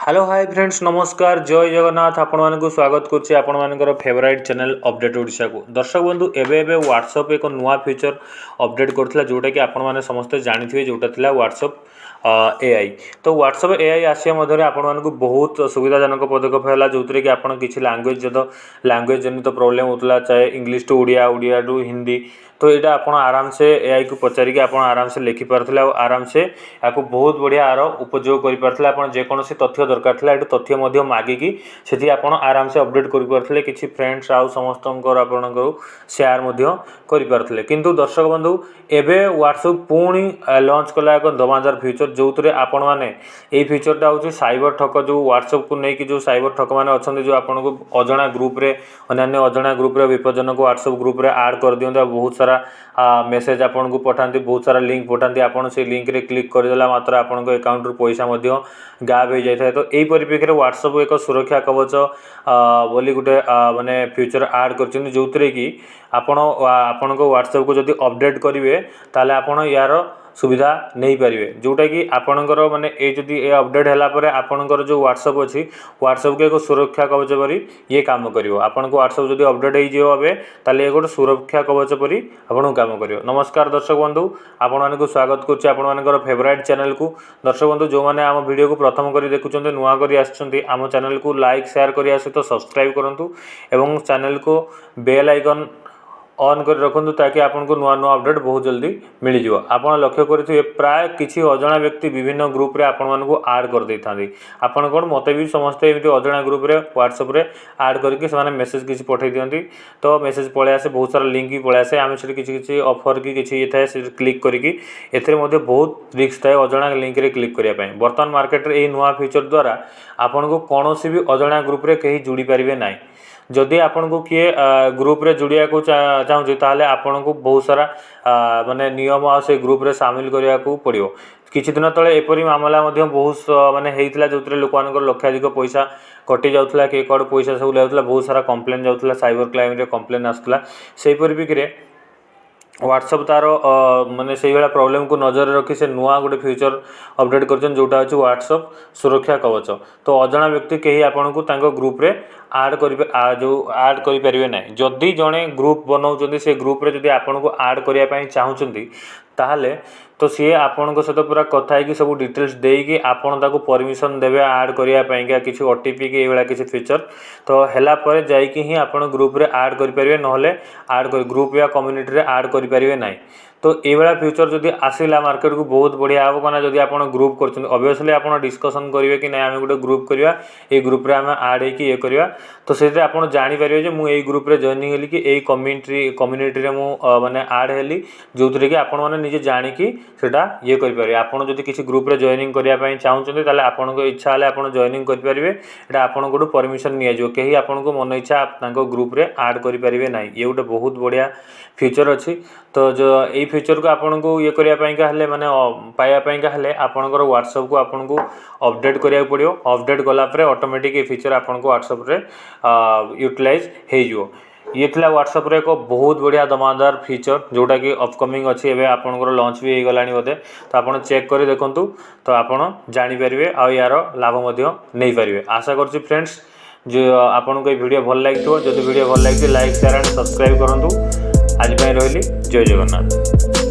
Hello hi friends नमस्कार जय जगन्नाथ आपण मानक स्वागत करुच्ची आपण मानकर फेवराइट चैनल अपडेट ओडिशा को दर्शक बंधु एबे व्हाट्सएप एक नुआ फीचर अपडेट करथिला जोटा कि आपण माने समस्त जानिथिबे जोटा थिला व्हाट्सएप एआई तो व्हाट्सएप एआई आसिया मध्य आपण मानक बहुत सुविधाजनक पदक्षेप है जो कि आपण किसी लैंग्वेज जनित प्रोब्लेम होता चाहे English to Odia Odia to Hindi तो यहाँ आप आराम से एआई को पचारिक आप आराम से लिखि पार्थे आराम से या बहुत बढ़िया आर उपयोग कर पार्थे आप जेकोसी तथ्य दरकार था ये तथ्य मागिकी से आप आराम से अपडेट कर पार्थे किसी फ्रेंड्स आउ समस्त आपंकर सेयार करें किंतु दर्शक बंधु एबे व्हाट्सएप पुणी लॉन्च कला एक दमादार फीचर जो थे आपण मैंने यही फीचरटा हूँ साइबर ठक जो व्हाट्सएप को लेकिन जो साइबर ठक मैंने अच्छा जो आपको अजणा ग्रुप्रे अन्य अजणा ग्रुप्रे विपज्जनक व्हाट्सएप ग्रुप्रे आड कर दिखाते बहुत सारा मेसेज आपन को पठाती बहुत सारा लिंक पठाती आपन से लिंक रे क्लिक करदेला मात्र आपन अकाउंट रू पैसा गायब हो जाए तो यही परिप्रेक्षी में व्हाट्सएप एक सुरक्षा कवच बोली गोटे माने फ्यूचर आड कर जो कि आपण व्हाट्सएप को जब अपडेट करेंगे ताले आपण यार सुविधा नहीं पारे जोटा कि आपणकर माने ये जदि ये अपडेट है आपणकर जो व्हाट्सएप अच्छी व्हाट्सएप को एक सुरक्षा कवच परी ये काम करिवो आपन को व्हाट्सएप जदि अपडेट हो जाए ताले गोटे सुरक्षा कवच परी आपन काम करिवो। नमस्कार दर्शक बंधु आपण मानक स्वागत करुच्ची आपण मानकर फेवराइट चैनल को दर्शक बंधु जो मैंने आम वीडियो को प्रथम करी देखुंत नुआ करी आम चैनल को लाइक शेयर करिया सहित सब्सक्राइब करूँ एवं चैनल को बेल आइकन ऑन कर रखु ताकि आपको नुआ नुआ अपडेट बहुत जल्दी मिल जाव। आप लक्ष्य करेंगे प्राय किसी अजणा व्यक्ति विभिन्न ग्रुप रे आपण मानक आड कर दे था आपण कौन मत भी समस्ते एमती अजणा ग्रुप रे व्हाट्सएप रे आड करके से मेसेज किसी पठे दिखती तो मेसेज पलि आसे बहुत सारा लिंक भी पलि आसे आम से किसी ऑफर की किसी ये थाए क्लिक करके एथे बहुत रिस्क थाए अजणा लिंक रे क्लिक करने बर्तमान मार्केट रे नुआ फीचर द्वारा आपन को कौन भी अजणा ग्रुप रे कहीं जोड़ी पारे ना जदि आपन को किए ग्रुप रे जुड़िया को चाहूँ ताले आपन को बहुत सारा माने नियम आ से ग्रुप रे शामिल करिया को पड़ियो। किछि दिन तले एपरी मामला बहुत माने हेइतला जोतरे लोक मानकर लक्षाधिक पैसा कटि जाउतला के कड पैसा सब लाउतला बहुत सारा कंप्लेन जाउतला साइबर क्राइम रे कंप्लेन आसतला सेही परिप्रेक्षी रे व्हाट्सएप तार माने से भाया प्रॉब्लम को नजर रखी से नुआ गोटे फ्यूचर अपडेट कर जोटा अच्छे व्हाट्सएप सुरक्षा कवच तो अजणा व्यक्ति कहीं आपन को ग्रुप रे आड करें ना जदि जड़े ग्रुप बनाऊँ से ग्रुप रे जदि आपन को आड करने चाहूँगी ताहले तो सी आपण सहित पूरा कथा है सब डिटेल्स देकी आपन ताको परमिशन देवे आड करने किसी ओटीपी कि ये किसी फीचर तो हैला परे जाइकी ही आपन ग्रुप रे आड करें ना आड कर ग्रुप या कम्युनिटी रे आड करें ना तो ये फ्यूचर जदि आसला मार्केट को बहुत बढ़िया हम कहना जब आप ग्रुप कर ऑब्वियसली आप डिस्कसन करेंगे कि ना आम गोटे ग्रुप करवा ये ग्रुप रे आम आड होकर ये करवा तो से आप जानीपर मुझे यही ग्रुप रे जॉइनिंग हेली कि यही कम्युनिटी रे मु माने आड हेली जो थी कि आपण मैंने निजे जाणिकी सेटा ये करेंगे आपड़ जब किसी ग्रुप रे जॉइनिंग करने चाहूँगे ताले आपण इच्छा है आप जॉइनिंग करेंगे यहाँ आपको परमिशन निया कहीं आपको मन इच्छा ग्रुप रे आड करेंगे ना ये गोटे बहुत बढ़िया फीचर अच्छी तो जो यही फीचर को आपन को ये करने माने पाइबापा हेले आपणकर व्हाट्सएप को आपन को अपडेट करा पड़ो अपडेट गलापर ऑटोमेटिक ये फीचर आपन को व्हाट्सएप रे यूटिलाइज हो ये थिला व्हाट्सएप रे एक बहुत बढ़िया दमादार फीचर जोटा कि अपकमिंग अच्छी एवं आपंकर लॉन्च भी हो गलानी बोधे तो आप चेक कर देखु तो आप जानीपर आ यार लाभ नहीं पारे आशा कर फ्रेंड्स जो आपको ये वीडियो भल लगी जब वीडियो भल लगी लाइक शेयर एंड सब्सक्राइब करूँ आज रही जय जगन्नाथ।